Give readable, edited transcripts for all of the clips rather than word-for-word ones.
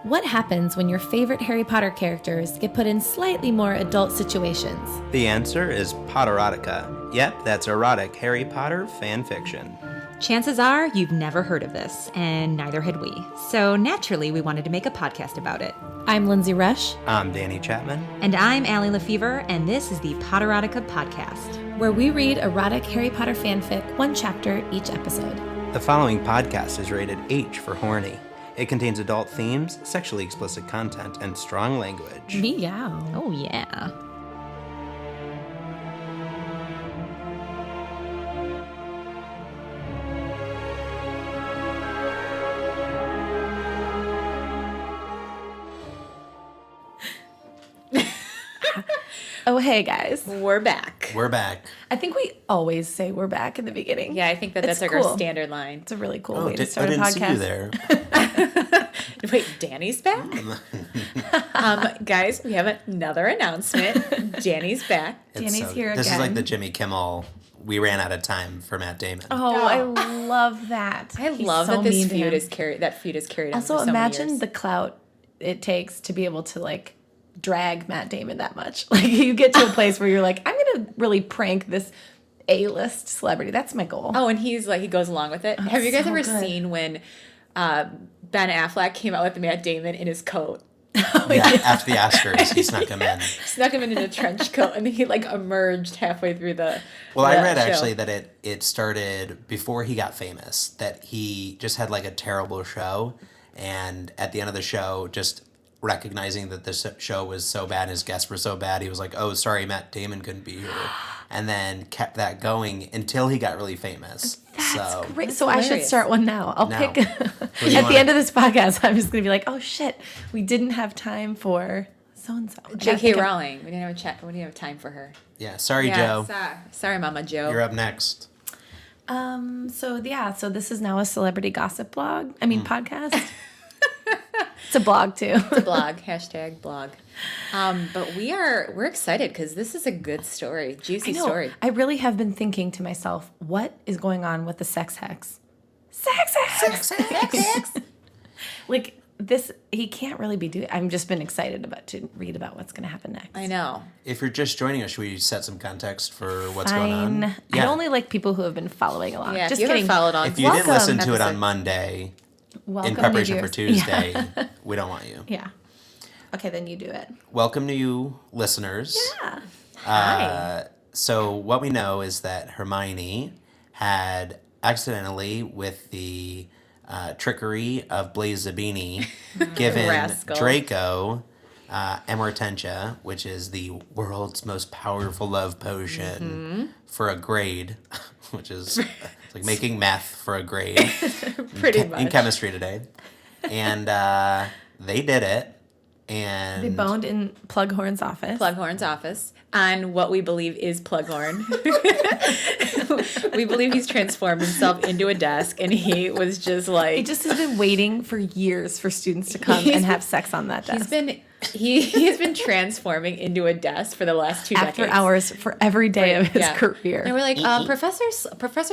What happens when your favorite Harry Potter characters get put in slightly more adult situations? The answer is Potterotica. Yep, that's erotic Harry Potter fan fiction. Chances are you've never heard of this, and neither had we. So naturally, we wanted to make a podcast about it. I'm Lindsay Rush. I'm Danny Chapman. And I'm Allie Lefevre, and this is the Potterotica Podcast, where we read erotic Harry Potter fanfic, one chapter each episode. The following podcast is rated H for horny. It contains adult themes, sexually explicit content, and strong language. Meow. Oh, yeah. Oh, hey, guys. We're back. We're back. I think we always say we're back in the beginning. Yeah, I think that's like cool. our standard line. It's a really cool way to start I a didn't podcast. see you there. Wait, Danny's back? Guys, we have another announcement. Danny's back. Danny's here This again. is like the Jimmy Kimmel, we ran out of time for Matt Damon. Oh, I love that. I He's love so that this mean to feud him. is carried. That feud is carried on Also, for so many imagine years. the clout it takes to be able to like drag Matt Damon that much. Like you get to a place where you're like, I'm gonna really prank this A-list celebrity. That's my goal. Oh, and he's like, he goes along with it. Have you guys so ever good. seen when Ben Affleck came out with Matt Damon in his coat? After the Oscars, he snuck him in. Snuck him in a trench coat, and then he like emerged halfway through the. Well, I the read show. actually that it started before he got famous, that he just had like a terrible show, and at the end of the show, just recognizing that the show was so bad and his guests were so bad, he was like, oh, sorry, Matt Damon couldn't be here. And then kept that going until he got really famous. That's great. That's So I should hilarious. start one now. I'll Now. pick do at you the want? end of this podcast. I'm just gonna be like, oh shit, we didn't have time for so and so. J.K. Rowling. We didn't have time for her. Yeah, sorry, Joe. Sorry, Mama Joe. You're up next. So this is now a celebrity gossip blog. I mean podcast. It's a blog too. It's a blog. Hashtag blog. But we're excited because this is a good story. Juicy story. I really have been thinking to myself, what is going on with the sex hex? Sex hex. Like this, he can't really be doing. I've just been excited to read about what's going to happen next. I know. If you're just joining us, should we set some context for what's going on? Fine. I only like people who have been following along. Yeah, just if you kidding. haven't followed on. If you didn't listen to it on episode. Monday, Welcome in preparation to for yours. Tuesday, Yeah. we don't want you. Yeah. Okay, then you do it. Welcome to you, listeners. Yeah. Hi. So what we know is that Hermione had accidentally, with the trickery of Blaze Zabini, given Rascal. Draco Amortentia, which is the world's most powerful love potion, for a grade, which is it's like making meth for a grade Pretty in much. chemistry today. And they did it. And They boned in Plughorn's office. Plughorn's office on what we believe is Plughorn. We believe he's transformed himself into a desk, and he was just like He just has been waiting for years for students to come and have sex on that desk. he has been transforming into a desk for the last 2 after decades. hours for every day of his Yeah. career. And we're like, Professor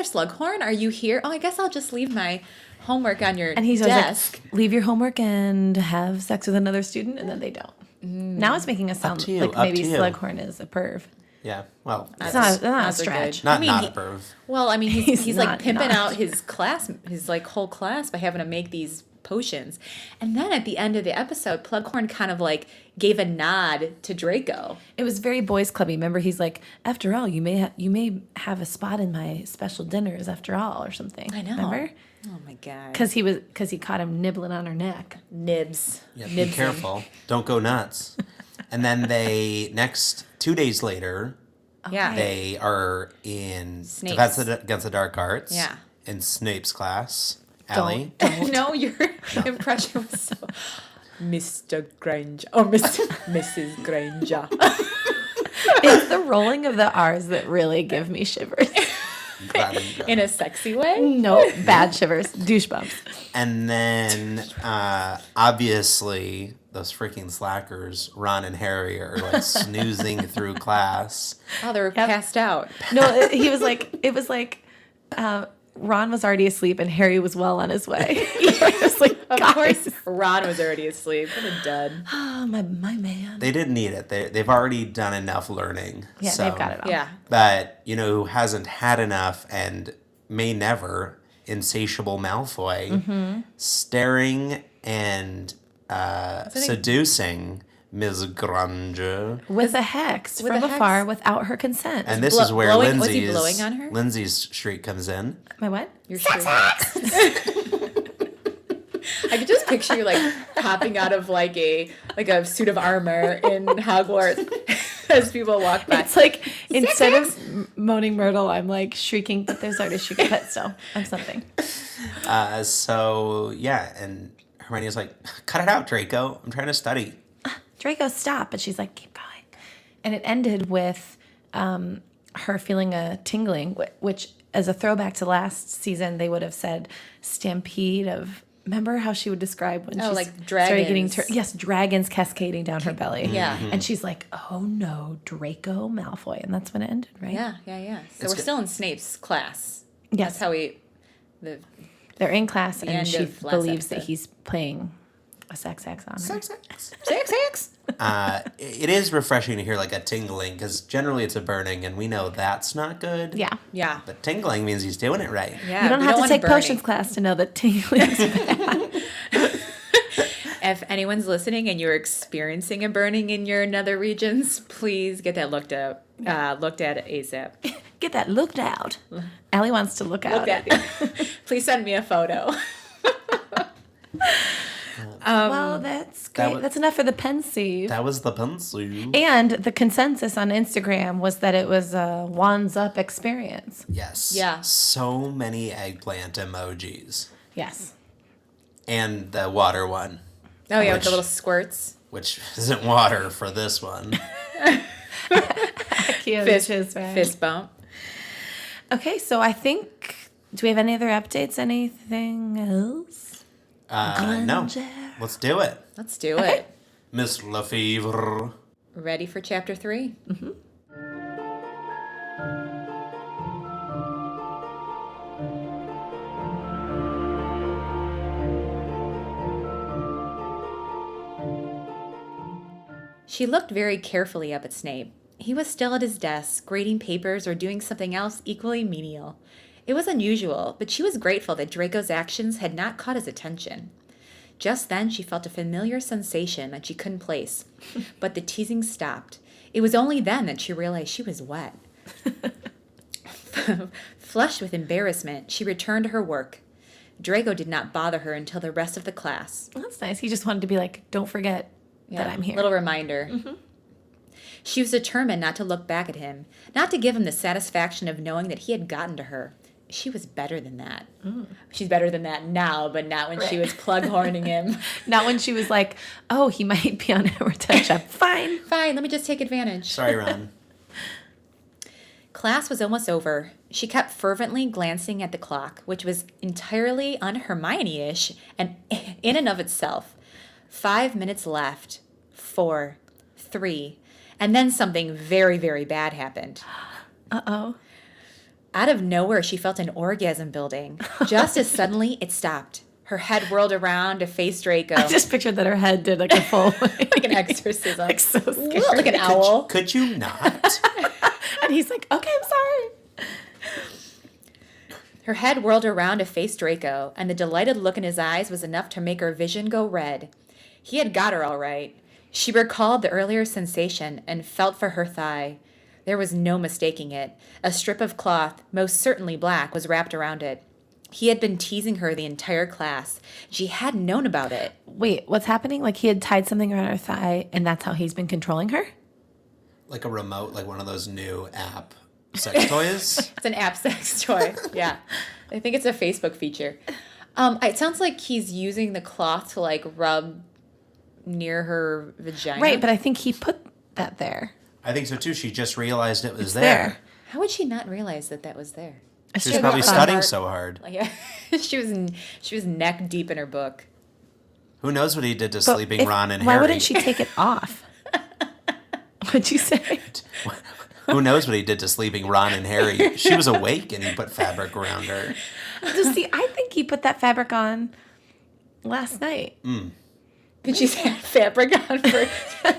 Slughorn, are you here? Oh, I guess I'll just leave my homework on your And he's always desk. like, leave your homework and have sex with another student, and then they don't. Now it's making us sound to you, like up maybe to you. Slughorn is a perv. yeah, well, It's not a Not so stretch. good. not I mean, not he- a perv. Well, I mean, he's not like pimping not. out his class, his like whole class by having to make these potions. And then at the end of the episode, Plughorn kind of like gave a nod to Draco. It was very boys clubby. Remember, he's like, after all, you may have a spot in my special dinners after all, or something. I know. Remember? Oh my god. Because he caught him nibbling on her neck. Nibs. Yeah, be Nibsing. careful. Don't go nuts. And then they, 2 days later, Yeah. they are in Snape's. Defense Against the Dark Arts. Yeah. In Snape's class. Allie. No, your impression was so. Mr. Granger. Oh, Mrs. Granger. It's the rolling of the R's that really give me shivers. In a sexy way? No, bad shivers. Douche bumps. And then, obviously, those freaking slackers, Ron and Harry, are like snoozing through class. Oh, they were passed out. No, it was like Ron was already asleep and Harry was well on his way. It was like, Of guys. course, Ron was already asleep. What a dud. Oh, my man. They didn't need it. They've already done enough learning. Yeah, so. they've got it all. Yeah. But, who hasn't had enough and may never, insatiable Malfoy, staring and seducing Ms. Granger. With a hex With from a hex. afar without her consent. And this is where blowing- was he Lindsay's, blowing on her? Lindsay's streak comes in. My what? You're sure. I could just picture you like hopping out of like a suit of armor in Hogwarts as people walk by. It's like, instead of moaning Myrtle, I'm like shrieking, but there's already shrieking, but still, I'm something. So, yeah, and Hermione's like, cut it out, Draco. I'm trying to study. Draco, stop. But she's like, keep going. And it ended with her feeling a tingling, which, as a throwback to last season, they would have said stampede of... Remember how she would describe when she like started getting... dragons. Dragons cascading down her belly. Yeah. And she's like, oh no, Draco Malfoy. And that's when it ended, right? Yeah. So we're still in Snape's class. Yes. That's how They're in class, and end she of last believes that episode. he's playing a sex on her. Sex. It is refreshing to hear like a tingling, because generally it's a burning, and we know that's not good. Yeah. Yeah. But tingling means he's doing it right. Yeah. You don't we have to want take burning. potions class to know that tingling's bad. If anyone's listening and you're experiencing a burning in your nether regions, please get that looked at ASAP. Get that looked out. Allie wants to look out. Looked at. Please send me a photo. Well, that's great. That's enough for the pensieve. That was the pencil. And the consensus on Instagram was that it was a wands up experience. Yes. Yeah. So many eggplant emojis. Yes. And the water one, Oh yeah, with Which- the little squirts. which isn't water for this one. Fist bump. Okay, so I think, do we have any other updates? Anything else? No. Let's do it. Let's do it. Miss Lefevre. Ready for chapter 3? Mm-hmm. She looked very carefully up at Snape. He was still at his desk, grading papers or doing something else equally menial. It was unusual, but she was grateful that Draco's actions had not caught his attention. Just then, she felt a familiar sensation that she couldn't place, but the teasing stopped. It was only then that she realized she was wet. Flushed with embarrassment, she returned to her work. Draco did not bother her until the rest of the class. Well, that's nice. He just wanted to be like, don't forget that I'm here. Little reminder. Mm-hmm. She was determined not to look back at him, not to give him the satisfaction of knowing that he had gotten to her. She was better than that. She's better than that now, but not when she was plug-horning him. Not when she was like, oh, he might be on our touch-up. Fine. Fine, let me just take advantage. Sorry, Ron. Class was almost over. She kept fervently glancing at the clock, which was entirely un-Hermione-ish and in and of itself. 5 minutes left. 4, 3, and then something very, very bad happened. Uh-oh. Out of nowhere, she felt an orgasm building. Just as suddenly, it stopped. Her head whirled around to face Draco. I just pictured that her head did like a full... like an exorcism. like so scared. Like an owl. Could you not? And he's like, okay, I'm sorry. Her head whirled around to face Draco, and the delighted look in his eyes was enough to make her vision go red. He had got her all right. She recalled the earlier sensation and felt for her thigh. There was no mistaking it. A strip of cloth, most certainly black, was wrapped around it. He had been teasing her the entire class. She hadn't known about it. Wait, what's happening? Like he had tied something around her thigh, and that's how he's been controlling her? Like a remote, like one of those new app sex toys? It's an app sex toy. Yeah. I think it's a Facebook feature. It sounds like he's using the cloth to like rub near her vagina. Right, but I think he put that there. I think so too. She just realized it was It's there. How would she not realize that was there? She was probably Not studying hard. so hard. Like, yeah. she was neck deep in her book. Who knows what he did to But sleeping if- Ron and why Harry? wouldn't she take it off? What'd you say? Who knows what he did to sleeping Ron and Harry? She was awake and he put fabric around her. See, I think he put that fabric on last night. And she's had fabric on for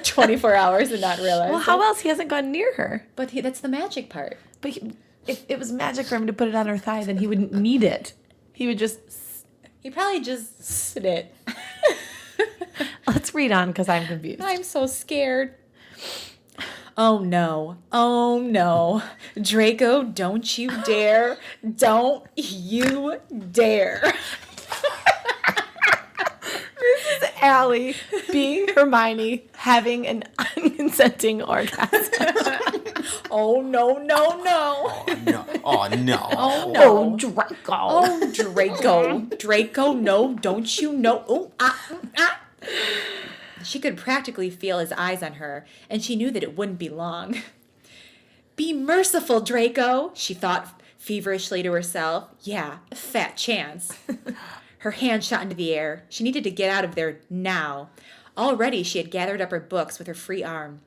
24 hours and not realize Well, how else? He hasn't gone near her. But that's the magic part. But if it was magic for him to put it on her thigh, then he wouldn't need it. He would just... He probably just slid it. Let's read on because I'm confused. I'm so scared. Oh no. Oh no. Draco, don't you dare. Don't you dare. This is Allie being Hermione having an unconsenting orgasm. Oh no, no, no. Oh no! Oh no! Oh no. Oh, Draco. Oh, Draco. Draco, no, don't you know? Oh, ah. She could practically feel his eyes on her, and she knew that it wouldn't be long. Be merciful, Draco, she thought feverishly to herself. Yeah, a fat chance. Her hand shot into the air. She needed to get out of there now. Already she had gathered up her books with her free arm.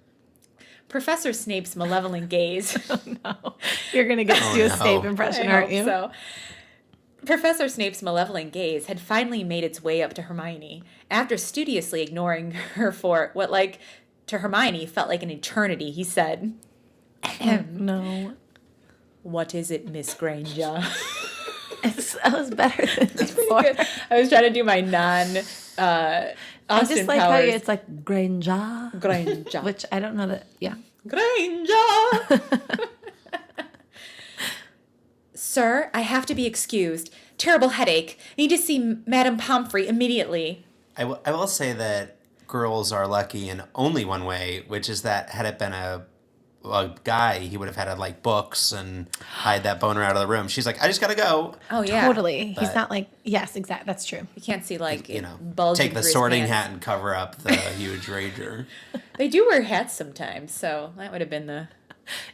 Professor Snape's malevolent gaze. Oh, no. You're going to get to do a Snape impression, I aren't hope you? So. Professor Snape's malevolent gaze had finally made its way up to Hermione, after studiously ignoring her for what, like, to Hermione felt like an eternity. He said, No. "What is it, Miss Granger?" That was better than before. Good. I was trying to do my I Austin just like Powers. how it's like Granger. Granger. Which I don't know that, yeah. Granger! Sir, I have to be excused. Terrible headache. Need to see Madame Pomfrey immediately. I will say that girls are lucky in only one way, which is that had it been a guy, he would have had like books and hide that boner out of the room. She's like, I just gotta go. Oh, yeah. Totally. He's But- not like, yes, exactly. That's true. You can't see, like, You know, bulging take the through his sorting pants. hat and cover up the huge rager. They do wear hats sometimes, so that would have been the...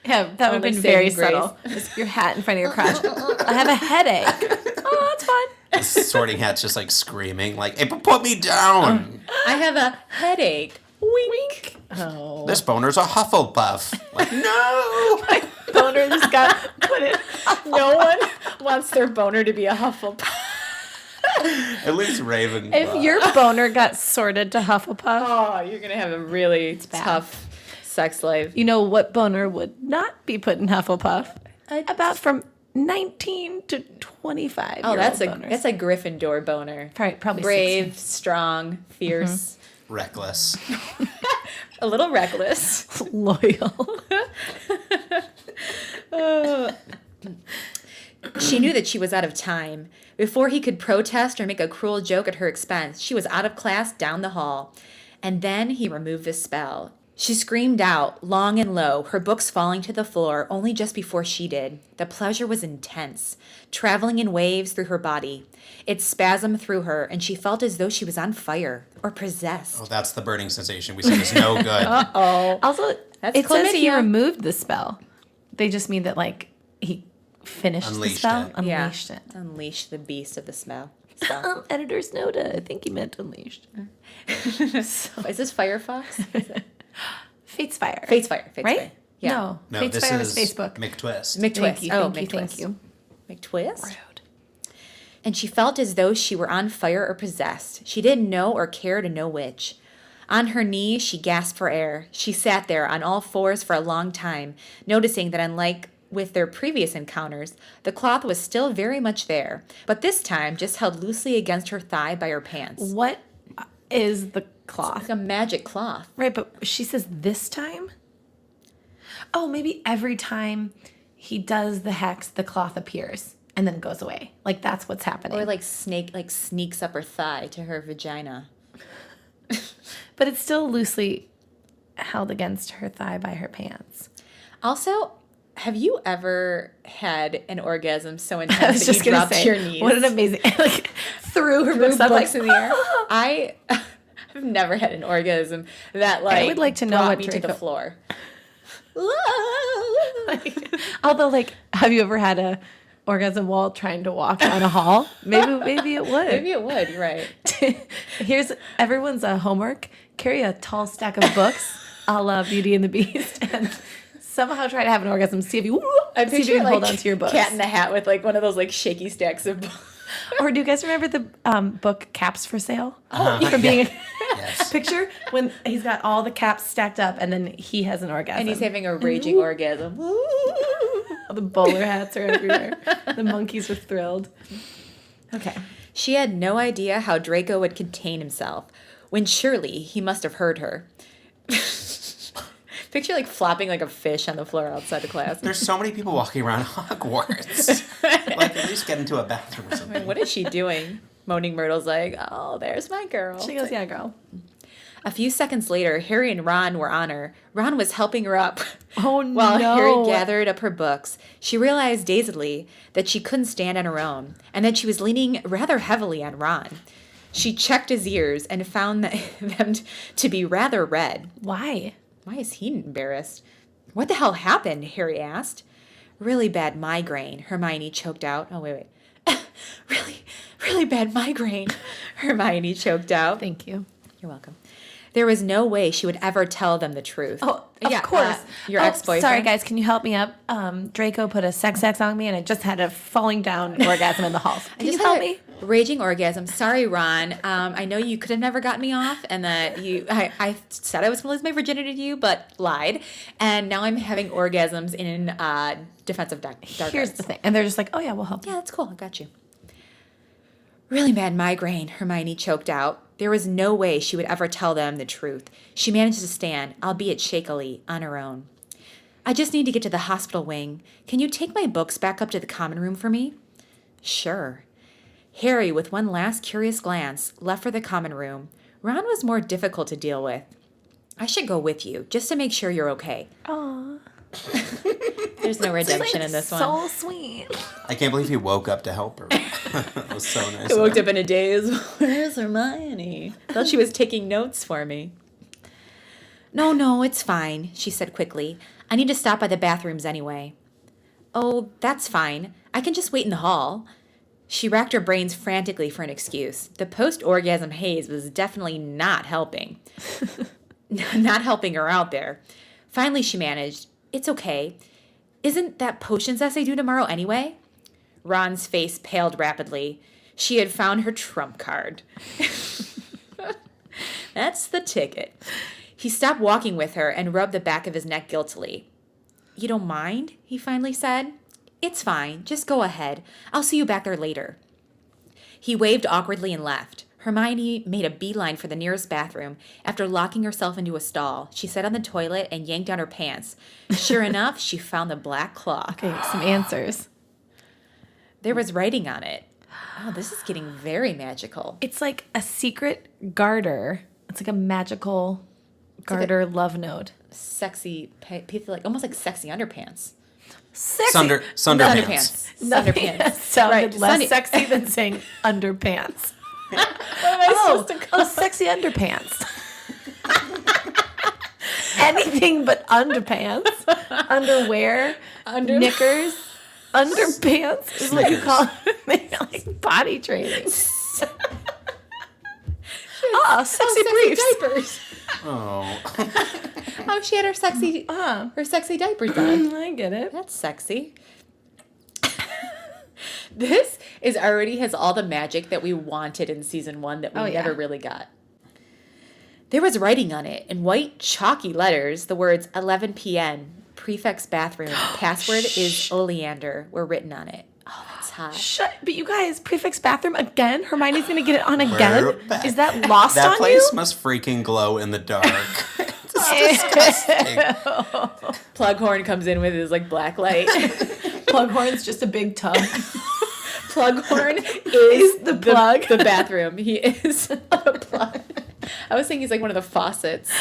Yeah, that would have Only been very saving grace. subtle. Just your hat in front of your crotch. I have a headache. Oh, that's fine. The sorting hat's just like screaming, like, hey, put me down. I have a headache. Wink. Oh. This boner's a Hufflepuff. Like, no. My boner just got put in. No one wants their boner to be a Hufflepuff. At least Ravenclaw. If your boner got sorted to Hufflepuff, Oh, you're going to have a really bad. tough sex life. you know what boner would not be put in Hufflepuff? About from 19 to 25. Oh, that's a boners. Gryffindor boner. Probably Brave, 16. strong, fierce, Reckless. a little reckless. Loyal. She knew that she was out of time. Before he could protest or make a cruel joke at her expense, she was out of class down the hall. And then he removed the spell. She screamed out, long and low, her books falling to the floor only just before she did. The pleasure was intense, traveling in waves through her body. It spasmed through her, and she felt as though she was on fire or possessed. Oh, that's the burning sensation we said is no good. Oh, Also, That's it says he chlamydia. removed the spell. They just mean that, like, he finished Unleashed the spell. it. Unleashed it. Unleash the beast of the smell. Oh, editor's note. I think he meant unleashed. Is this Firefox? Fate's Fire. Fate's Fire. Fate's right? Fire. Yeah. No. No, Fate's this Fire is is Facebook. McTwist. McTwist. Thank you, Oh, thank you, McTwist. thank you. McTwist? Rude. And she felt as though she were on fire or possessed. She didn't know or care to know which. On her knees, she gasped for air. She sat there on all fours for a long time, noticing that unlike with their previous encounters, the cloth was still very much there, but this time just held loosely against her thigh by her pants. What is the cloth? Like a magic cloth. Right, but she says this time? Oh, maybe every time he does the hex, the cloth appears and then goes away. Like, that's what's happening. Or like sneaks up her thigh to her vagina. But it's still loosely held against her thigh by her pants. Also, have you ever had an orgasm so I intense was that just you going to dropped say, to your knees? what an amazing, like, threw her books up, Books like, in the air. I've never had an orgasm that like would like to know brought what me to the Draco- floor. like, although, like, have you ever had a orgasm while trying to walk down a hall? Maybe it would. Maybe it would. You're right. Here's everyone's homework. Carry a tall stack of books, a la Beauty and the Beast, and somehow try to have an orgasm. See if you, I see if picture you can like hold on to your books. Cat in the Hat with like one of those like shaky stacks of books. Or do you guys remember the book Caps for Sale? Uh-huh. From being Yes. picture when he's got all the caps stacked up and then he has an orgasm. And he's having a raging orgasm. All the bowler hats are everywhere. The monkeys are thrilled. Okay. She had no idea how Draco would contain himself, when surely he must have heard her. Picture like flopping like a fish on the floor outside the class. There's so many people walking around Hogwarts. Like, at least get into a bathroom or something. What is she doing? Moaning Myrtle's like, oh, there's my girl. She goes, yeah, girl. A few seconds later, Harry and Ron were on her. Ron was helping her up. Oh, While no. Harry gathered up her books, she realized dazedly that she couldn't stand on her own and that she was leaning rather heavily on Ron. She checked his ears and found them to be rather red. Why? Why is he embarrassed? What the hell happened? Harry asked. Really bad migraine, Hermione choked out. Oh, wait. Really bad migraine, Hermione choked out. Thank you. You're welcome. There was no way she would ever tell them the truth. Oh, of course. Your ex-boyfriend. Sorry, guys. Can you help me up? Draco put a sex on me, and I just had a falling down orgasm in the halls. Can you help me? Raging orgasm. Sorry, Ron. I know you could have never gotten me off, and that I said I was going to lose my virginity to you, but lied. And now I'm having orgasms in defensive dark Here's arts. the thing. And they're just like, oh, yeah, we'll help you. Yeah, that's cool. I got you. Really bad migraine, Hermione choked out. There was no way she would ever tell them the truth. She managed to stand, albeit shakily, on her own. I just need to get to the hospital wing. Can you take my books back up to the common room for me? Sure. Harry, with one last curious glance, left for the common room. Ron was more difficult to deal with. I should go with you, just to make sure you're okay. Aww. There's no redemption in this one. So sweet. I can't believe he woke up to help her. That was so nice. I woke up in a daze. Where's Hermione? Thought she was taking notes for me. No, it's fine, she said quickly. I need to stop by the bathrooms anyway. Oh, that's fine. I can just wait in the hall. She racked her brains frantically for an excuse. The post-orgasm haze was definitely not helping. Not helping her out there. Finally, she managed, it's okay. Isn't that potions essay due tomorrow anyway? Ron's face paled rapidly. She had found her trump card. That's the ticket. He stopped walking with her and rubbed the back of his neck guiltily. You don't mind? He finally said. It's fine. Just go ahead. I'll see you back there later. He waved awkwardly and left. Hermione made a beeline for the nearest bathroom. After locking herself into a stall, she sat on the toilet and yanked down her pants. Sure enough, she found the black cloth. Okay, some answers. There was writing on it. Oh, this is getting very magical. It's like a secret garter. It's like a magical garter love note. Sexy, like almost like sexy underpants. Sexy. Sunderpants. Underpants. That sounded Right, less Sunday- sexy than saying underpants. What am I supposed to call Sexy underpants. Anything but underpants. Underwear. Knickers. Underpants is what you call it. Like body training. Sexy briefs. diapers. Oh. Oh, she had her sexy diapers on. I get it. That's sexy. This is already has all the magic that we wanted in season 1 that we never really got. There was writing on it in white chalky letters. The words 11 p.m. Prefect's bathroom. Password is Oleander were written on it. Oh, that's hot. Shut. But you guys, Prefect's bathroom again? Hermione's going to get it on again? We're back. Is that lost That on place you? must freaking glow in the dark. It's disgusting. Plughorn comes in with his like black light. Plughorn's just a big tub. Plughorn is the plug. The bathroom. He is the plug. I was thinking he's like one of the faucets.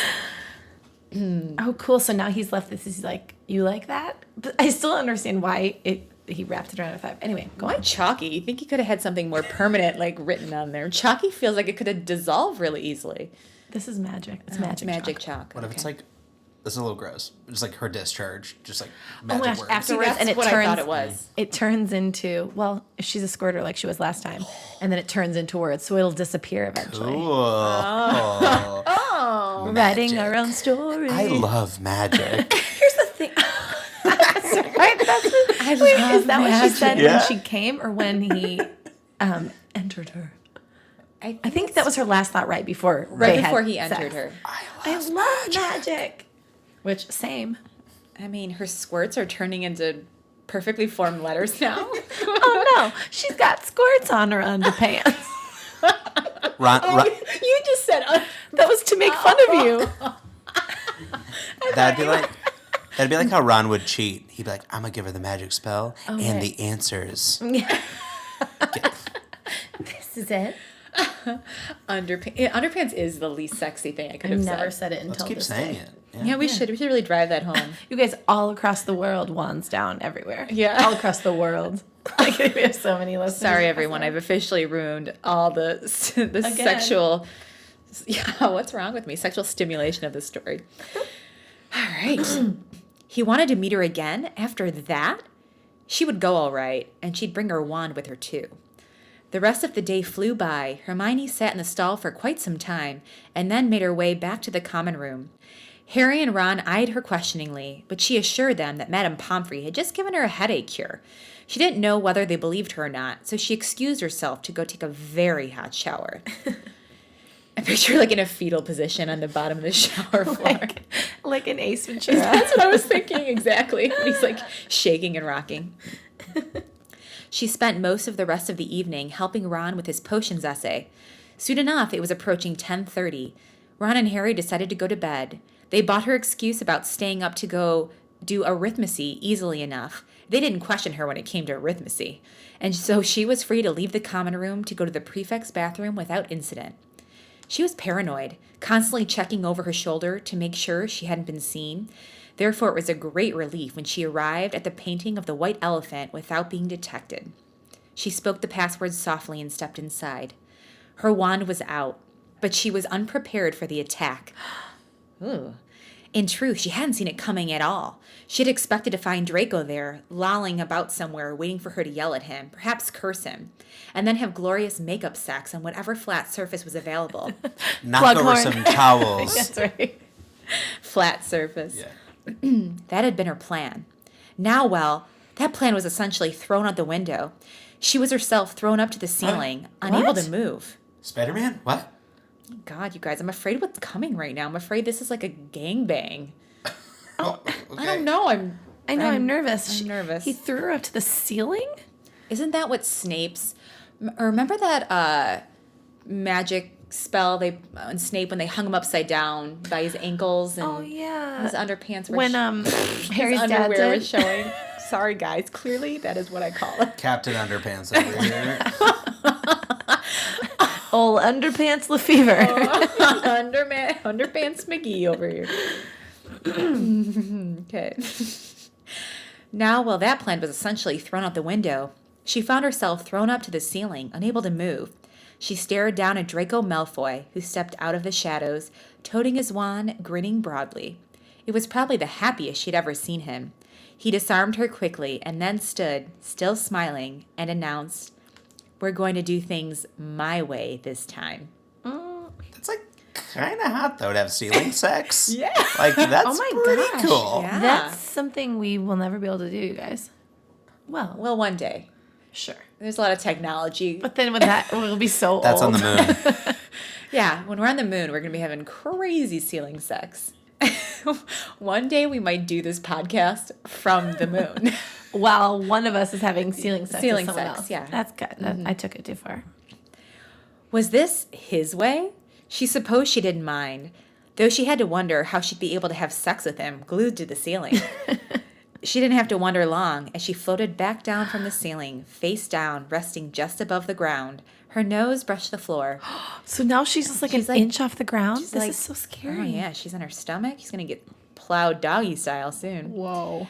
Oh, cool. So now he's left this. He's like, you like that? But I still don't understand why he wrapped it around a 5. Anyway, go Why on. chalky? You think he could have had something more permanent like written on there? Chalky feels like it could have dissolved really easily. This is magic. It's magic. chalk. What if it's like, this is a little gross. Just like her discharge. Just like Oh my magic gosh, words. afterwards, that's and it what turns, I thought it was. It turns into, well, if she's a squirter like she was last time, and then it turns into words, so it'll disappear eventually. Cool. Oh. Oh. Writing Magic. our own story. I love magic. Here's the thing. That's right. Is that what she said Yeah. when she came, or when he entered her. I think that was her last thought right before he entered her. I love magic. Which, same. I mean, her squirts are turning into perfectly formed letters now. Oh, no. She's got squirts on her underpants. You just said... that was to make fun of you. That'd be like how Ron would cheat. He'd be like, I'm going to give her the magic spell and the answers. This is it. Underpants is the least sexy thing I could have Never said. said it until Let's keep this saying day. it. Yeah, we should really drive that home. You guys all across the world, wands down everywhere. Yeah. All across the world. Like, we have so many listeners. Sorry, everyone. I've officially ruined all the sexual... Yeah, what's wrong with me? Sexual stimulation of the story. All right. He wanted to meet her again after that? She would go all right, and she'd bring her wand with her, too. The rest of the day flew by. Hermione sat in the stall for quite some time, and then made her way back to the common room. Harry and Ron eyed her questioningly, but she assured them that Madame Pomfrey had just given her a headache cure. She didn't know whether they believed her or not, so she excused herself to go take a very hot shower. I picture her like in a fetal position on the bottom of the shower floor. Like an Ace Ventura. That's what I was thinking, exactly. He's like shaking and rocking. She spent most of the rest of the evening helping Ron with his potions essay. Soon enough, it was approaching 10:30. Ron and Harry decided to go to bed. They bought her excuse about staying up to go do arithmancy easily enough. They didn't question her when it came to arithmancy. And so she was free to leave the common room to go to the prefect's bathroom without incident. She was paranoid, constantly checking over her shoulder to make sure she hadn't been seen. Therefore, it was a great relief when she arrived at the painting of the white elephant without being detected. She spoke the password softly and stepped inside. Her wand was out, but she was unprepared for the attack. Ooh. In truth, she hadn't seen it coming at all. She had expected to find Draco there, lolling about somewhere, waiting for her to yell at him, perhaps curse him, and then have glorious makeup sex on whatever flat surface was available. Knock over some towels. That's right. Flat surface. Yeah. That had been her plan. Now, well, that plan was essentially thrown out the window. She was herself thrown up to the ceiling, unable to move. Spider-Man? What? God, you guys, I'm afraid what's coming right now. I'm afraid this is like a gangbang. Oh, okay. I don't know. I'm nervous. I'm nervous. He threw her up to the ceiling? Isn't that what Snape's... Remember that magic spell on Snape when they hung him upside down by his ankles and his underpants were... When Harry's his dad underwear did. was showing. Sorry, guys. Clearly, that is what I call it. Captain Underpants over here. Old Underpants Lefevre. Underpants McGee over here. Okay. Now, well, that plan was essentially thrown out the window. She found herself thrown up to the ceiling, unable to move. She stared down at Draco Malfoy, who stepped out of the shadows, toting his wand, grinning broadly. It was probably the happiest she'd ever seen him. He disarmed her quickly and then stood, still smiling, and announced, "We're going to do things my way this time." That's like kind of hot though to have ceiling sex. Yeah. Like that's Oh my pretty gosh. cool. Yeah. That's something we will never be able to do, you guys. Well, One day. sure. There's a lot of technology. But then with that, we'll be so That's old. on the moon. Yeah, when we're on the moon, we're going to be having crazy ceiling sex. One day we might do this podcast from the moon. While one of us is having ceiling sex Ceiling with someone sex, else. yeah. That's good. I took it too far. Was this his way? She supposed she didn't mind, though she had to wonder how she'd be able to have sex with him glued to the ceiling. She didn't have to wonder long as she floated back down from the ceiling, face down, resting just above the ground. Her nose brushed the floor. So now she's just like She's an like- inch off the ground? she's This like- is so scary. Oh, yeah, she's on her stomach. She's going to get plowed doggy style soon. Whoa.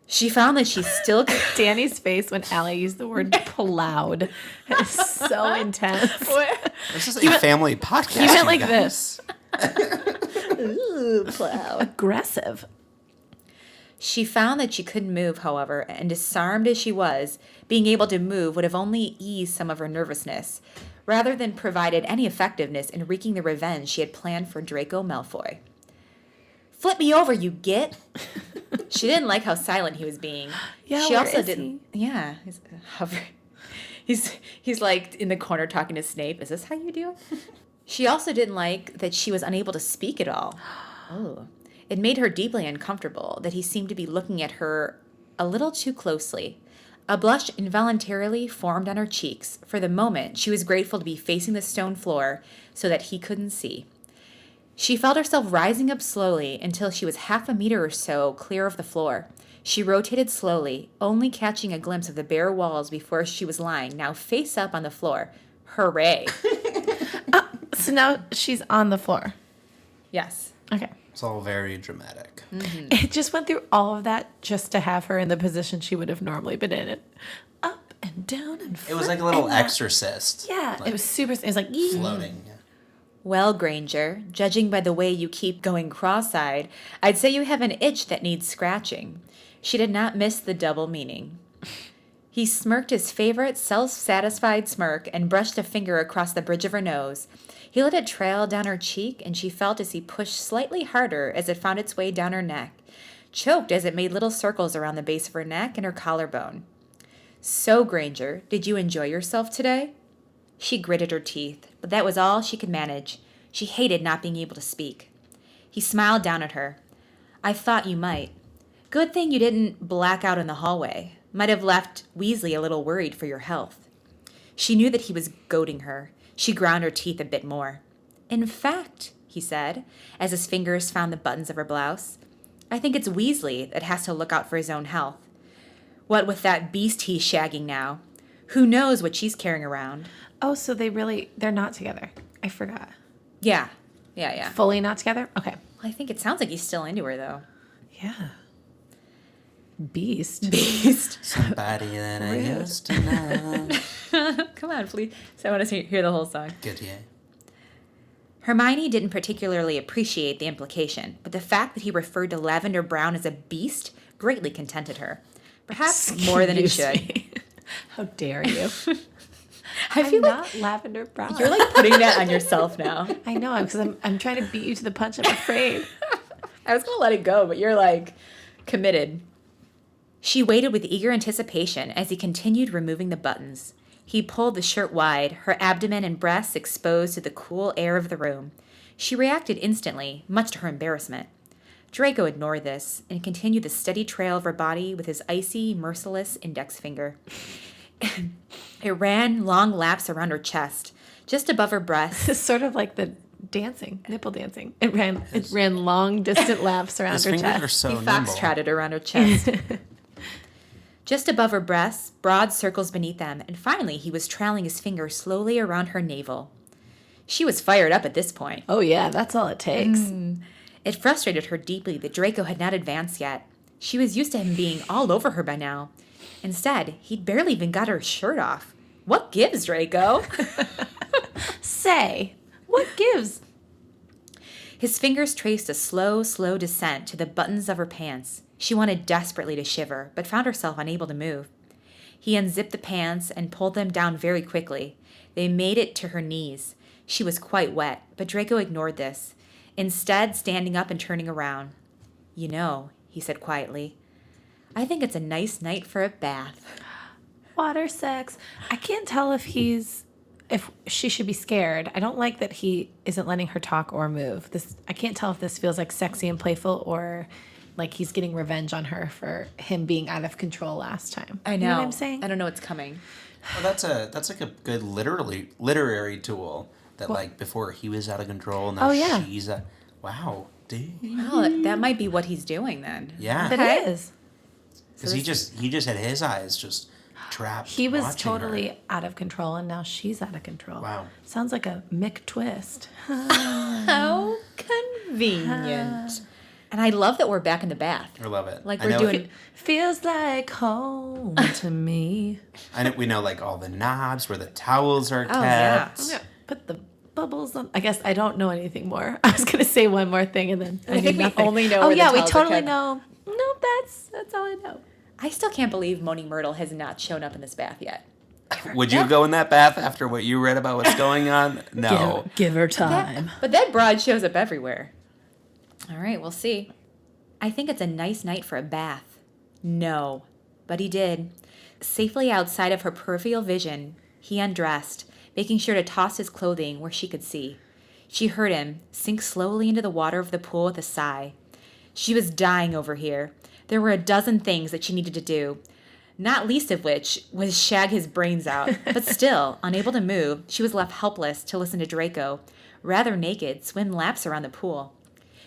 She found that she still... Danny's face when Allie used the word plowed is so intense. This is a family podcast. You meant you like guys. this. Ooh, plowed. Aggressive. She found that she couldn't move, however, and disarmed as she was, being able to move would have only eased some of her nervousness, rather than provided any effectiveness in wreaking the revenge she had planned for Draco Malfoy. "Flip me over, you git!" She didn't like how silent he was being. Yeah, she where also is didn't. Yeah, he's hovering. He's like in the corner talking to Snape. Is this how you do it? She also didn't like that she was unable to speak at all. Oh. It made her deeply uncomfortable that he seemed to be looking at her a little too closely. A blush involuntarily formed on her cheeks. For the moment, she was grateful to be facing the stone floor so that he couldn't see. She felt herself rising up slowly until she was half a meter or so clear of the floor. She rotated slowly, only catching a glimpse of the bare walls before she was lying, now face up on the floor. Hooray. So now she's on the floor. Yes. Okay. It's all very dramatic. It just went through all of that just to have her in the position she would have normally been in. It up and down and It was like a little exorcist. Yeah, like, it was super. It was like yee. floating. Yeah. Well, Granger, judging by the way you keep going cross-eyed, I'd say you have an itch that needs scratching. She did not miss the double meaning. He smirked his favorite self-satisfied smirk and brushed a finger across the bridge of her nose. He let it trail down her cheek, and she felt as he pushed slightly harder as it found its way down her neck, choked as it made little circles around the base of her neck and her collarbone. So, Granger, did you enjoy yourself today? She gritted her teeth, but that was all she could manage. She hated not being able to speak. He smiled down at her. I thought you might. Good thing you didn't black out in the hallway. Might have left Weasley a little worried for your health. She knew that he was goading her. She ground her teeth a bit more. In fact, he said, as his fingers found the buttons of her blouse, I think it's Weasley that has to look out for his own health. What with that beast he's shagging now? Who knows what she's carrying around? Oh, so they're not together. I forgot. Yeah. Fully not together? Okay. Well, I think it sounds like he's still into her, though. Yeah. Beast. Somebody that I used to know. Come on, please. So I want to hear the whole song. Good, yeah. Hermione didn't particularly appreciate the implication, but the fact that he referred to Lavender Brown as a beast greatly contented her. Perhaps more than it should. Me. How dare you? I'm not Lavender Brown. You're like putting that on yourself now. I know, because I'm trying to beat you to the punch. I'm afraid. I was going to let it go, but you're like committed. She waited with eager anticipation as he continued removing the buttons. He pulled the shirt wide, her abdomen and breasts exposed to the cool air of the room. She reacted instantly, much to her embarrassment. Draco ignored this and continued the steady trail of her body with his icy, merciless index finger. It ran long laps around her chest, just above her breasts. It's sort of like the dancing, nipple dancing. It ran long, distant laps around His her fingers chest. are so He nimble. foxtrotted around her chest. Just above her breasts, broad circles beneath them, and finally he was trailing his finger slowly around her navel. She was fired up at this point. Oh yeah, that's all it takes. It frustrated her deeply that Draco had not advanced yet. She was used to him being all over her by now. Instead, he'd barely even got her shirt off. What gives, Draco? Say, what gives? His fingers traced a slow, slow descent to the buttons of her pants. She wanted desperately to shiver, but found herself unable to move. He unzipped the pants and pulled them down very quickly. They made it to her knees. She was quite wet, but Draco ignored this, instead standing up and turning around. You know, he said quietly, I think it's a nice night for a bath. Water sex. I can't tell if she should be scared. I don't like that he isn't letting her talk or move. I can't tell if this feels like sexy and playful or like he's getting revenge on her for him being out of control last time. I know. You know what I'm saying? I don't know what's coming. Well, that's like a good literary tool that like before he was out of control, now she's wow, dude. Wow, that might be what he's doing then. Yeah. It is. Because he just had his eyes just trapped. He was watching totally her. out of control, and now she's out of control. Wow. Sounds like a Mick twist. How convenient. And I love that we're back in the bath. I love it. Like I we're know- doing. Feels like home to me. I know we know like all the knobs where the towels are Oh, yeah. kept. I'm gonna put the bubbles on. I guess I don't know anything more. I was gonna say one more thing, and then I think we nothing. only know Oh where the yeah, we towels are totally kept. know. No, that's all I know. I still can't believe Moaning Myrtle has not shown up in this bath yet. Would you go in that bath after what you read about what's going on? No. Give her time. But that broad shows up everywhere. All right, we'll see. I think it's a nice night for a bath. No, but he did. Safely outside of her peripheral vision, he undressed, making sure to toss his clothing where she could see. She heard him sink slowly into the water of the pool with a sigh. She was dying over here. There were a dozen things that she needed to do, not least of which was shag his brains out. But still, unable to move, she was left helpless to listen to Draco, rather naked, swim laps around the pool.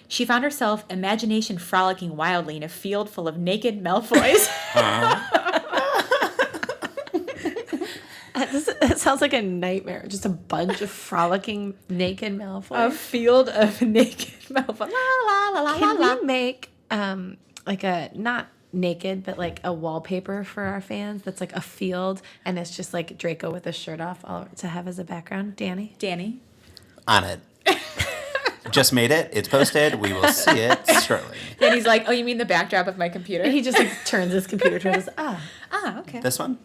She found herself imagination frolicking wildly in a field full of naked Malfoys. That sounds like a nightmare. Just a bunch of frolicking naked Malfoys. A field of naked Malfoys. La, la, la, la, Can la. we make like a not naked but like a wallpaper for our fans that's like a field and it's just like Draco with his shirt off all to have as a background? Danny? On it. Just made it. It's posted. We will see it shortly. And he's like, oh, you mean the backdrop of my computer? He just like turns his computer towards Okay. This one?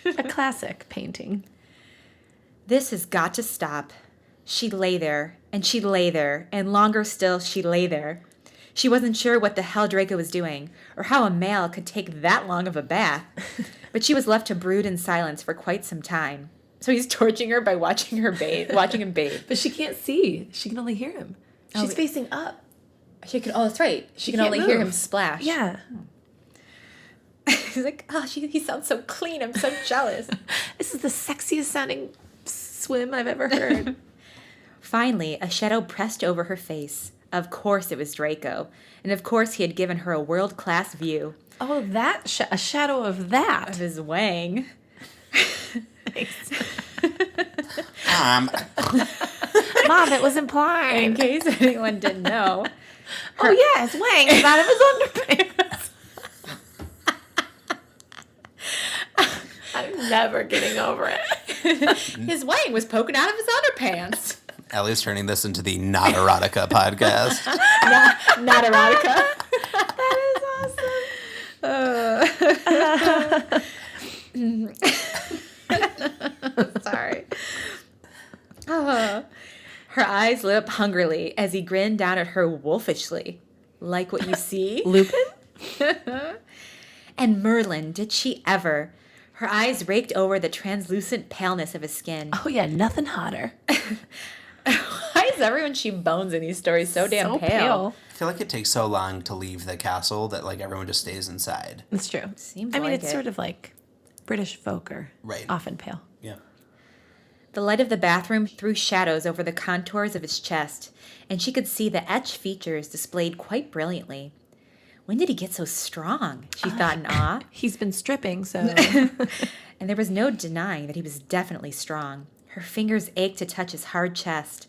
a classic painting. This has got to stop. She'd lay there, and she'd lay there, and longer still she'd lay there. She wasn't sure what the hell Draco was doing, or how a male could take that long of a bath. But she was left to brood in silence for quite some time. So he's torturing her by watching him bathe. But she can't see. She can only hear him. She's facing up. Oh, that's right. She can can't only hear move. him splash. Yeah. He's like, oh, he sounds so clean. I'm so jealous. This is the sexiest sounding swim I've ever heard. Finally, a shadow pressed over her face. Of course it was Draco. And of course he had given her a world-class view. Oh, that a shadow of that. Of his wang. Mom, it was implied. In case anyone didn't know. Oh, yeah, his wang is out of his underpants. I'm never getting over it. His wang was poking out of his underpants. Ellie's turning this into the Not Erotica podcast. Not erotica. That is awesome. Sorry. Her eyes lit up hungrily as he grinned down at her wolfishly. Like what you see? Lupin? And Merlin, did she ever? Her eyes raked over the translucent paleness of his skin. Oh, yeah, nothing hotter. Why is everyone she bones in these stories so damn So pale? I feel like it takes so long to leave the castle that like everyone just stays inside. It's true. Seems I mean, like it's it. sort of like British folk are Right. often pale. Yeah. The light of the bathroom threw shadows over the contours of his chest, and she could see the etched features displayed quite brilliantly. When did he get so strong? She thought in awe. He's been stripping, so... And there was no denying that he was definitely strong. Her fingers ached to touch his hard chest,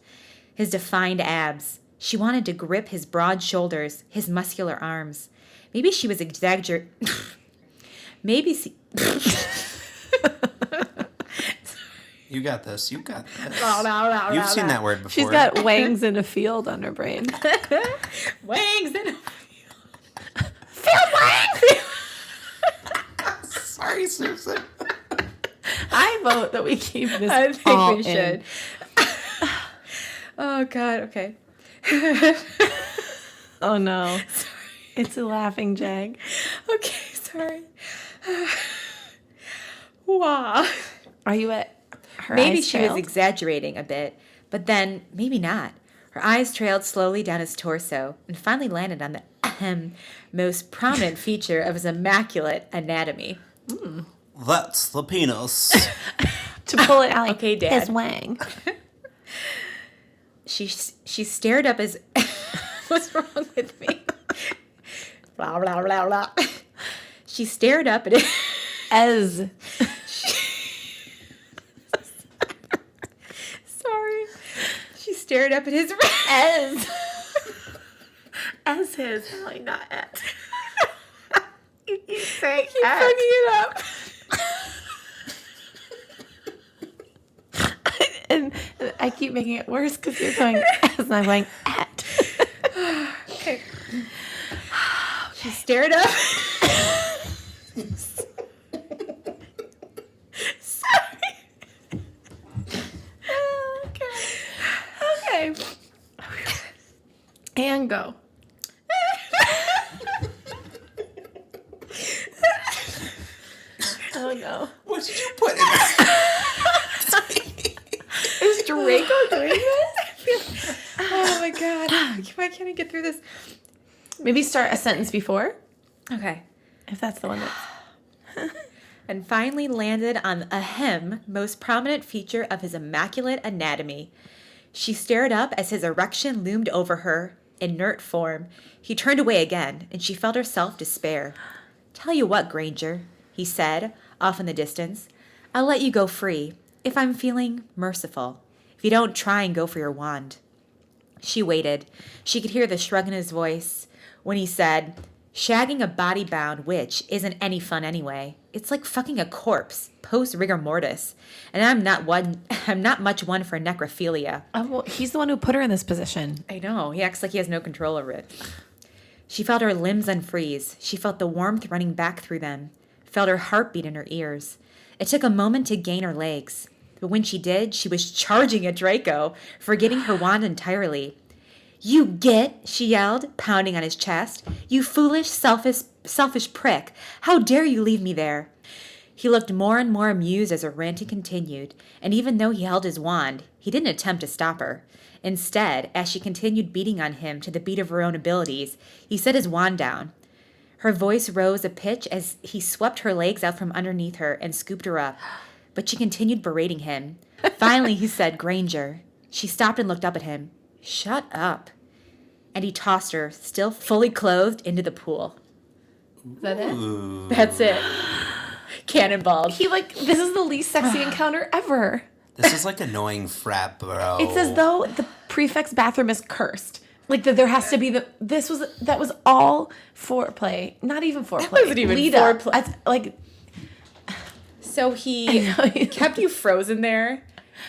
his defined abs. She wanted to grip his broad shoulders, his muscular arms. Maybe she was exaggerating. Maybe she... You got this. You got this. You've You've seen that word before. She's got wangs in a field on her brain. Wangs and... Field wang! Sorry, Susan. I vote that we keep this I think all we in. should. Oh, God. Okay. Oh, no. It's a laughing jag. Okay, sorry. Wow. Are you at her Maybe eyes she was trailed? exaggerating a bit, but then maybe not. Her eyes trailed slowly down his torso and finally landed on the most prominent feature of his immaculate anatomy. That's the penis. To pull it out, Okay, Dad. his wang. She stared up as... What's wrong with me? Blah, blah, blah, blah. She stared up at it. As. Sorry. She stared up at his... As. As his, like not at. You keep saying Keep fucking it up. And I keep making it worse because you're going as and I'm going at. Okay. She stared up. Sorry. Okay. And go. Oh, no. What did you put in there? Is Draco doing this? Oh, my God. Why can't I get through this? Maybe start a sentence before, Okay. if that's the one that's... And finally landed on most prominent feature of his immaculate anatomy. She stared up as his erection loomed over her, inert form. He turned away again, and she felt herself despair. Tell you what, Granger, he said, off in the distance. I'll let you go free, if I'm feeling merciful. If you don't try and go for your wand. She waited. She could hear the shrug in his voice when he said, shagging a body-bound witch isn't any fun anyway. It's like fucking a corpse, post-rigor mortis. And I'm not much one for necrophilia. Oh, well, he's the one who put her in this position. I know. He acts like he has no control over it. She felt her limbs unfreeze. She felt the warmth running back through them. Felt her heartbeat in her ears. It took a moment to gain her legs. But when she did, she was charging at Draco, forgetting her wand entirely. You git, she yelled, pounding on his chest. You foolish, selfish prick. How dare you leave me there? He looked more and more amused as her ranting continued, and even though he held his wand, he didn't attempt to stop her. Instead, as she continued beating on him to the beat of her own abilities, he set his wand down. Her voice rose a pitch as he swept her legs out from underneath her and scooped her up, but she continued berating him. Finally, he said, Granger. She stopped and looked up at him. Shut up. And he tossed her, still fully clothed, into the pool. Is that it? That's it. Cannonballed. This is the least sexy encounter ever. This is like annoying frat bro. It's as though the prefect's bathroom is cursed. Like that there has to be that was all foreplay. Not even foreplay. That wasn't even foreplay. Like so he kept you frozen there,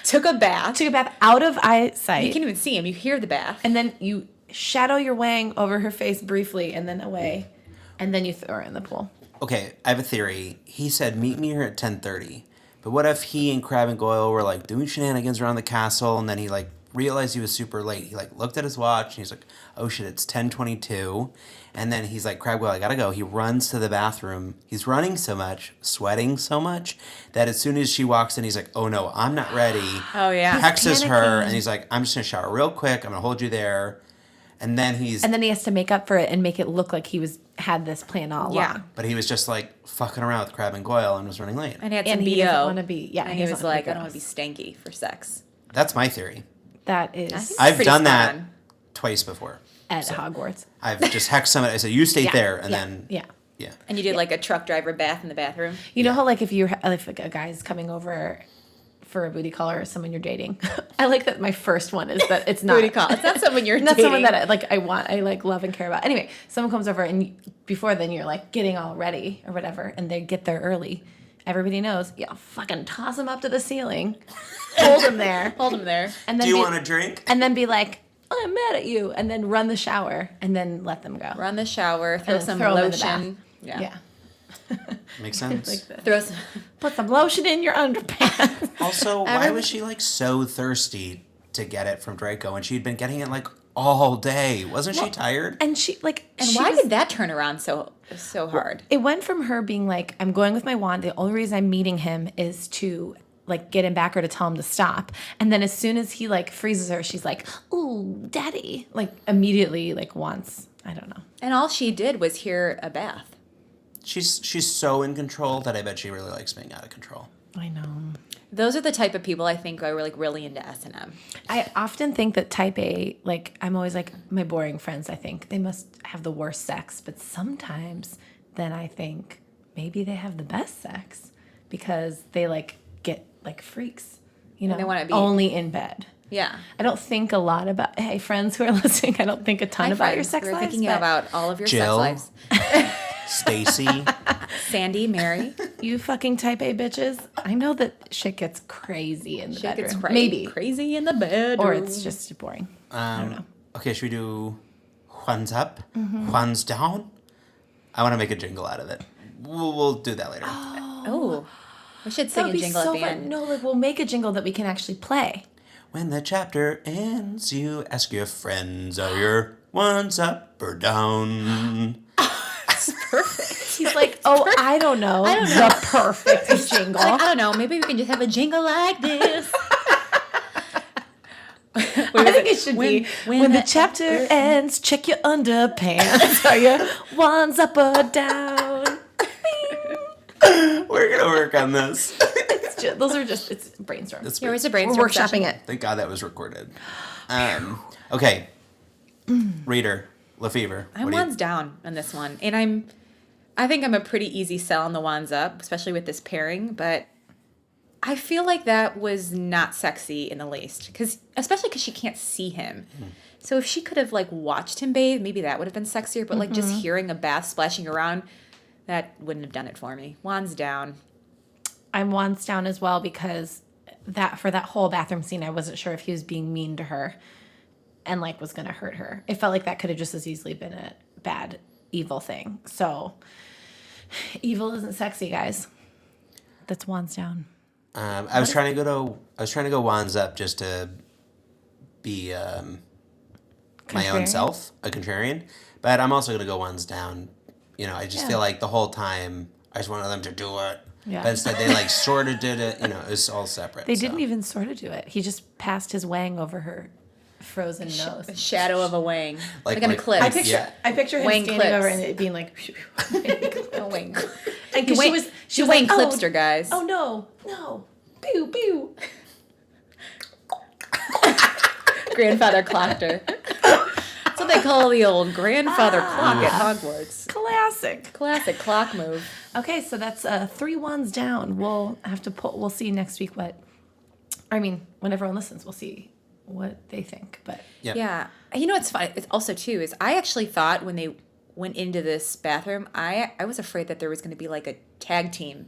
took a bath out of eyesight. You can't even see him. You hear the bath. And then you shadow your wang over her face briefly and then away. And then you throw her in the pool. Okay, I have a theory. He said, meet me here at 10:30. But what if he and Crab and Goyle were, like, doing shenanigans around the castle, and then he, like, realized he was super late. He, like, looked at his watch, and he's like, oh, shit, it's 10:22. And then he's like, Crab, Goyle, I gotta go. He runs to the bathroom. He's running so much, sweating so much, that as soon as she walks in, he's like, oh, no, I'm not ready. Oh, yeah. Hexes her, and he's like, I'm just gonna shower real quick. I'm gonna hold you there. And then he has to make up for it and make it look like he had this plan all along. But he was just like fucking around with Crab and Goyle and was running late. And he had some and BO. he doesn't want to be. Yeah, and he was like, I don't want to be stanky for sex. That's my theory. That is. I've done that twice before. At Hogwarts. I've just hexed somebody. I said, you stay there. And then. Yeah. Yeah. And you did like a truck driver bath in the bathroom? You know how like if a guy's coming over for a booty call or someone you're dating. I like that my first one is that it's not booty call. It's not someone you're not dating. someone that I love and care about. Anyway, someone comes over and before then you're like getting all ready or whatever and they get there early. Everybody knows, fucking toss him up to the ceiling. Hold him there. And then do you want a drink? And then be like, oh, I'm mad at you. And then run the shower and then let them go. Run the shower, throw some throw 'em in the lotion. bath. Yeah. Makes sense. Put some lotion in your underpants. Also, why was she like so thirsty to get it from Draco and she'd been getting it like all day? Wasn't she tired? And she why did that turn around so hard? It went from her being like, I'm going with my wand. The only reason I'm meeting him is to like get him back or to tell him to stop. And then as soon as he like freezes her, she's like, ooh, daddy. Like immediately like wants, I don't know. And all she did was hear a bath. She's so in control that I bet she really likes being out of control. I know. Those are the type of people I think are like really into S&M. I often think that type A, like I'm always like my boring friends, I think they must have the worst sex, but sometimes then I think maybe they have the best sex because they like get like freaks, you know, and they want to be only in bed. Yeah. I don't think a lot about, hey, friends who are listening, I don't think a ton about your sex We're lives. thinking about all of your Jill, sex lives. Stacy. Sandy, Mary. You fucking type A bitches. I know that shit gets crazy in the bedroom. Gets Maybe. crazy in the bedroom. Or it's just boring. I don't know. Okay, should we do Juan's up, Juan's down? I want to make a jingle out of it. We'll do that later. Oh. We should sing a jingle at the end. No, like we'll make a jingle that we can actually play. When the chapter ends, you ask your friends, are your ones up or down? That's perfect. He's like, oh, I don't know. The perfect jingle. Like, I don't know. Maybe we can just have a jingle like this. I think it should be when the chapter ends, check your underpants. Are your wands up or down? We're going to work on this. It's brainstorm. That's It was a We're brainstorm workshopping session. it. Thank God that was recorded. Okay. Reader, Lefevre. I'm wands down on this one. And I think I'm a pretty easy sell on the wands up, especially with this pairing, but I feel like that was not sexy in the least, especially because she can't see him. So if she could have like watched him bathe, maybe that would have been sexier. But like just hearing a bath splashing around, that wouldn't have done it for me. Wands down. I'm wands down as well because for that whole bathroom scene, I wasn't sure if he was being mean to her and like was going to hurt her. It felt like that could have just as easily been a bad, evil thing. So evil isn't sexy, guys. That's wands down. I was trying to go wands up just to be my own self, a contrarian. But I'm also gonna go wands down. You know, I just feel like the whole time I just wanted them to do it. Yeah. But instead they like sort of did it. You know, it was all separate. They didn't even sort of do it. He just passed his wang over her frozen nose. A shadow of a wang. Like an like- eclipse. I picture him Wang standing clips. over and it being like A wang. and She wang clipsed her, guys. Oh no. Pew pew. Grandfather clocked her. That's what they call the old grandfather clock at Hogwarts. Classic clock move. Okay, so that's 3 wands down. We'll have to we'll see next week when everyone listens, we'll see what they think. But Yep. Yeah. You know what's funny? It's also, too, is I actually thought when they went into this bathroom, I was afraid that there was going to be like a tag team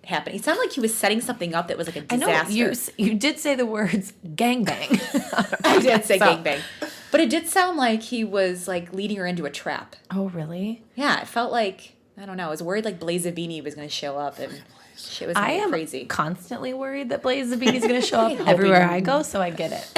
happening. It sounded like he was setting something up that was like a disaster. I know you did say the words gangbang. I did say gangbang. But it did sound like he was like leading her into a trap. Oh, really? Yeah, it felt like, I don't know, I was worried like Blazabini was going to show up and shit was going to be crazy. I am constantly worried that Blaze Zabini is going to show up everywhere I go, so I get it.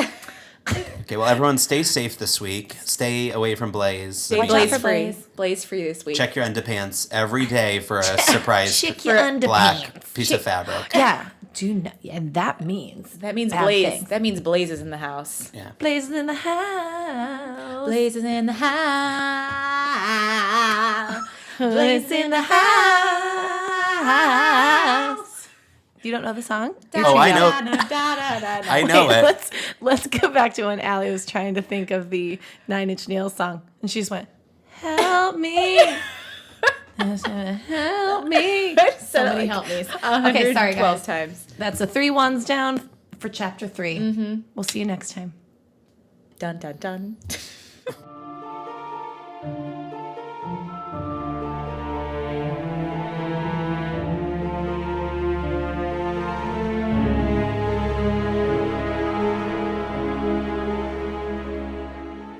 Okay, well, everyone stay safe this week. Stay away from Blaze. Stay Watch out Blaze for free. Blaze. Blaze free this week. Check your underpants every day for a surprise Check your black underpants. piece of fabric. Yeah, and that means That means bad Blaze. things. That means Blaze is in the house. Yeah. Blaze is in the house. Blaze is in the house. Blaze in the house. You don't know the song? Oh, I know. I know Okay, it. Let's go back to when Allie was trying to think of the 9 Inch Nails song, and she just went, "Help me, help me." So many help me's. Okay, sorry 12 guys. times. That's the 3 wands down for chapter 3. Mm-hmm. We'll see you next time. Dun dun dun.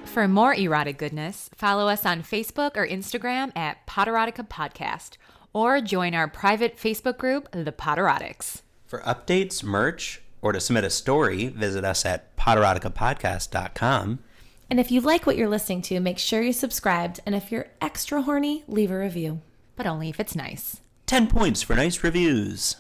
For more erotic goodness, follow us on Facebook or Instagram at Potterotica Podcast, or join our private Facebook group, The Potterotics. For updates, merch, or to submit a story, visit us at potteroticapodcast.com. And if you like what you're listening to, make sure you're subscribed. And if you're extra horny, leave a review. But only if it's nice. 10 points for nice reviews.